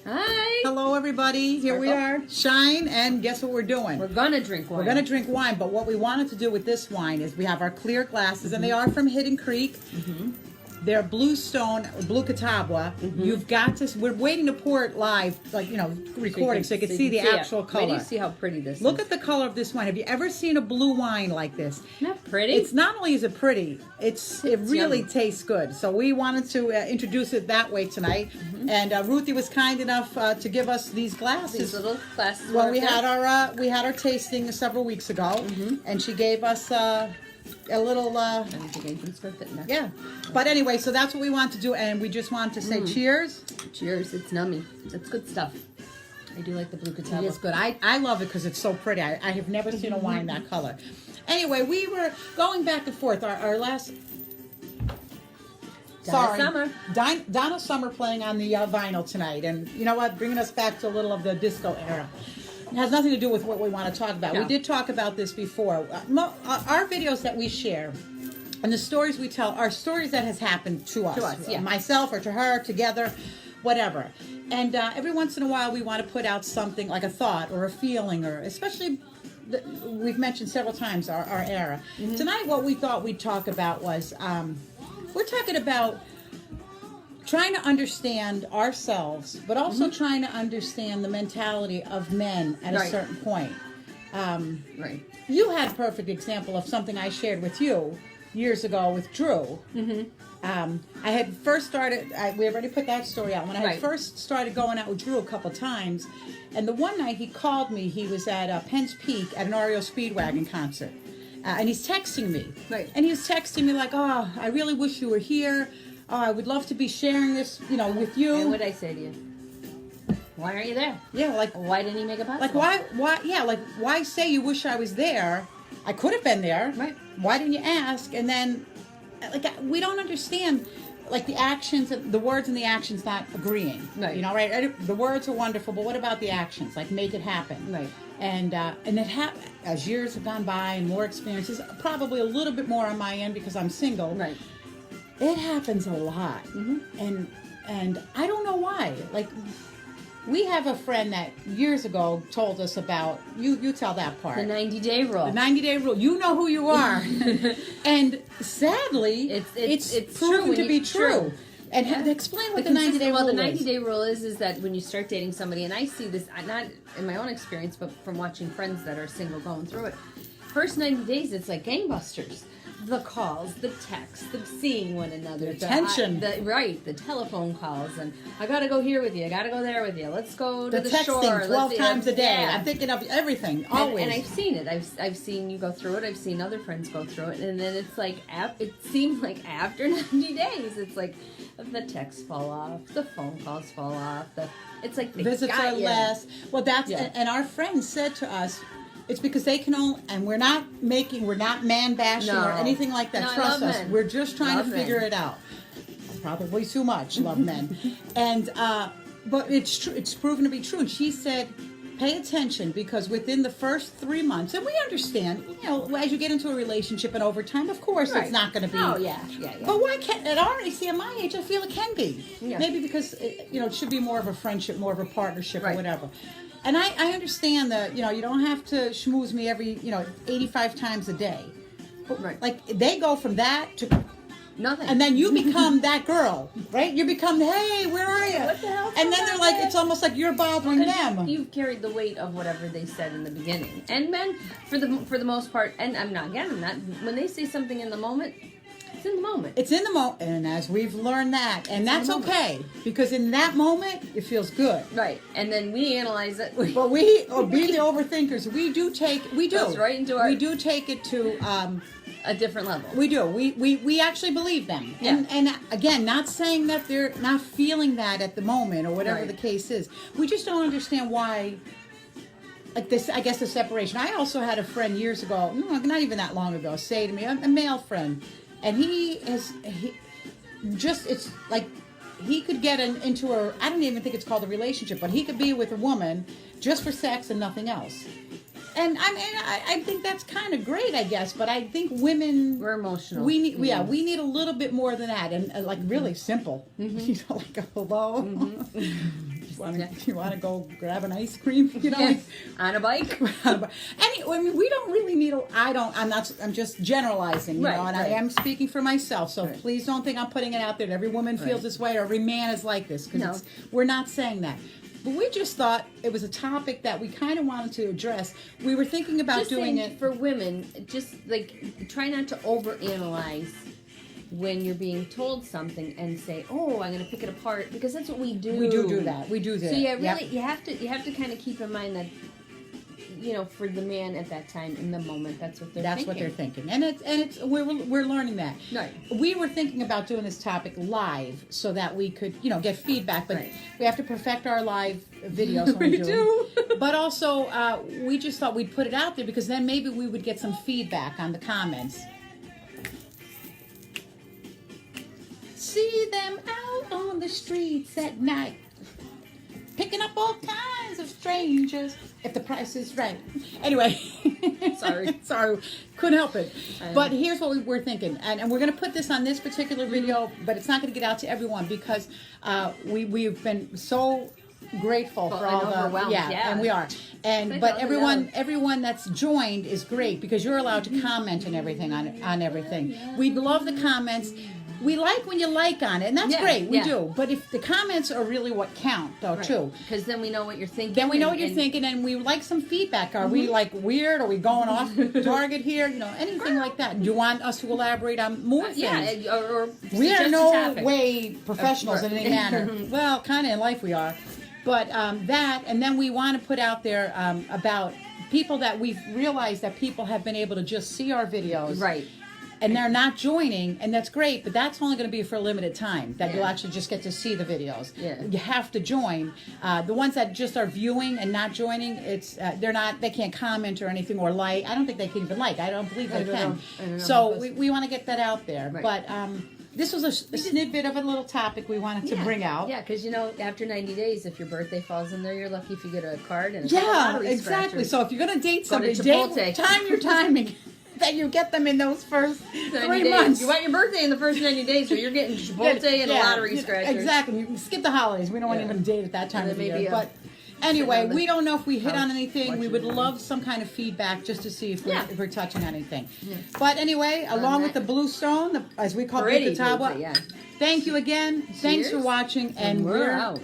Hi. Hello, everybody. Here we are, Shine, and guess what we're doing? We're gonna drink wine. We're gonna drink wine, but what we wanted to do with this wine is we have our clear glasses, and they are from Hidden Creek. They're Bluestone, Blue Catawba. You've got to. We're waiting to pour it live, like recording, so you can see the actual color. Wait, you see how pretty this is. Look at the color of this wine. Have you ever seen a blue wine like this? Isn't that pretty? It's not only is it pretty, it really tastes good. So we wanted to introduce it that way tonight. And Ruthie was kind enough to give us these glasses. These little glasses. Well, we had our tasting several weeks ago, and she gave us a little. I don't think anything's gonna fit in there. Yeah, but anyway, so that's what we want to do, and we just want to say cheers. Cheers! It's nummy. It's good stuff. I do like the Blue Catawba. It is good. I love it because it's so pretty. I have never seen a wine that color. Anyway, we were going back and forth. Our last. Donna Summer playing on the vinyl tonight, and you know what? Bringing us back to a little of the disco era. It has nothing to do with what we want to talk about. No. We did talk about this before. Our videos that we share and the stories we tell are stories that has happened to us, yeah. Myself or to her, together, whatever. And every once in a while, we want to put out something like a thought or a feeling, or especially. We've mentioned several times our era. Tonight, what we thought we'd talk about was we're talking about trying to understand ourselves, but also trying to understand the mentality of men at a certain point. Right. You had a perfect example of something I shared with you years ago with Drew. I had first started, we already put that story out. When I had first started going out with Drew a couple times, and the one night he called me, he was at Penn's Peak at an REO Speedwagon concert. And he's texting me. Right. And he was texting me like, oh, I really wish you were here. Oh, I would love to be sharing this, with you. And what did I say to you? Why aren't you there? Yeah, like why didn't he make it possible? Like why say you wish I was there? I could have been there. Right. Why didn't you ask? And then, we don't understand, the actions, the words and the actions not agreeing. Right. Right? The words are wonderful, but what about the actions? Like, make it happen. Right. And it as years have gone by and more experiences, probably a little bit more on my end because I'm single. Right. It happens a lot, and I don't know why. Like, we have a friend that years ago told us about. You tell that part. The 90-day rule. The 90-day rule. You know who you are, and sadly, it's proven to be true. And explain what the 90-day rule is. Well, the 90-day rule is that when you start dating somebody, and I see this not in my own experience, but from watching friends that are single going through it. First 90 days, it's like gangbusters. The calls, the texts, the seeing one another, the tension, the telephone calls, and I gotta go here with you, I gotta go there with you. Let's go to the shore. Texting 12 times a day. Yeah. I'm thinking of everything always. And I've seen it. I've seen you go through it. I've seen other friends go through it, and then it's like it seems like after 90 days, it's like the texts fall off, the phone calls fall off, it's like the visits are less. Well, that's and our friends said to us. It's because they can only, and we're not man bashing or anything like that. No, Trust us. Men. We're just trying to figure men. it out. Probably too much. Love men. And, but it's true. It's proven to be true. And she said, pay attention because within the first 3 months, and we understand, as you get into a relationship and over time, of course, it's not going to be. Oh, yeah. But why can't, at my age, I feel it can be. Yeah. Maybe because, it should be more of a friendship, more of a partnership or whatever. And I understand that, you don't have to schmooze me every, 85 times a day. But, they go from that to nothing. And then you become that girl, right? You become, hey, where are you? What the hell? And then they're like, it's almost like you're bothering them. You've carried the weight of whatever they said in the beginning. And men, for the most part, and I'm not getting that, when they say something in the moment, it's in the moment. It's in the moment, and as we've learned that, and that's okay, because in that moment, it feels good. Right, and then we analyze it. But we, being the overthinkers, we do. Goes right into we do take it to a different level. We do. We actually believe them. Yeah. And again, not saying that they're not feeling that at the moment or whatever the case is. We just don't understand why. Like this, I guess the separation. I also had a friend years ago, not even that long ago, say to me, a male friend. And it's like he could get into I don't even think it's called a relationship, but he could be with a woman just for sex and nothing else. And I think that's kind of great, I guess. But I think women, we're emotional. We need a little bit more than that, and like really simple. Like a hello. You want to go grab an ice cream, you know, like, on a bike. Anyway, I mean, we don't really need I'm just generalizing, you know, and I am speaking for myself, so please don't think I'm putting it out there that every woman feels this way or every man is like this, because we're not saying that. But we just thought it was a topic that we kind of wanted to address. We were thinking about just doing it for women. Just like try not to overanalyze when you're being told something and say, "Oh, I'm going to pick it apart," because that's what we do. We do that. We do that. So yeah, really, you have to kind of keep in mind that, you know, for the man at that time in the moment, that's what they're thinking. And we're learning that. Right. We were thinking about doing this topic live so that we could, you know, get feedback, but we have to perfect our live videos when we do. But also, we just thought we'd put it out there because then maybe we would get some feedback on the comments. See them out on the streets at night, picking up all kinds of strangers, if the price is right. Anyway. Sorry. Couldn't help it. But here's what we're thinking. And we're going to put this on this particular video, but it's not going to get out to everyone because we've been so grateful for all the and we are. But everyone that's joined is great because you're allowed to comment and everything on everything. We love the comments. We like when you like on it, and that's great. We do. But if the comments are really what count, though, too. Because then we know what you're thinking. Then we know what you're thinking, and we like some feedback. Are we, like, weird? Are we going off target here? You know, anything like that. Do you want us to elaborate on more things? Yeah, or we are no way professionals in any manner. Well, kind of in life we are. But that, and then we want to put out there about people that we've realized that people have been able to just see our videos. Right. And they're not joining, and that's great, but that's only going to be for a limited time, that you'll actually just get to see the videos. Yeah. You have to join. The ones that just are viewing and not joining, they can't comment or anything or like. I don't think they can even like. I don't believe they can. So we want to get that out there. Right. But this was a snippet of a little topic we wanted to bring out. Yeah, because, you know, after 90 days, if your birthday falls in there, you're lucky if you get a card and a lottery exactly. So if you're going to date somebody, time your timing. That you get them in those first 3 months. You want your birthday in the first 90 days, so you're getting Chipotle and a lottery scratcher. Exactly. You skip the holidays. We don't want anyone to date at that time of the year. But anyway, we don't know if we hit on anything. We would love some kind of feedback just to see if we're touching anything. Yeah. But anyway, along with the Blue Stone, as we call it, the Tawa. Thank you again. Thanks for watching, and we're out.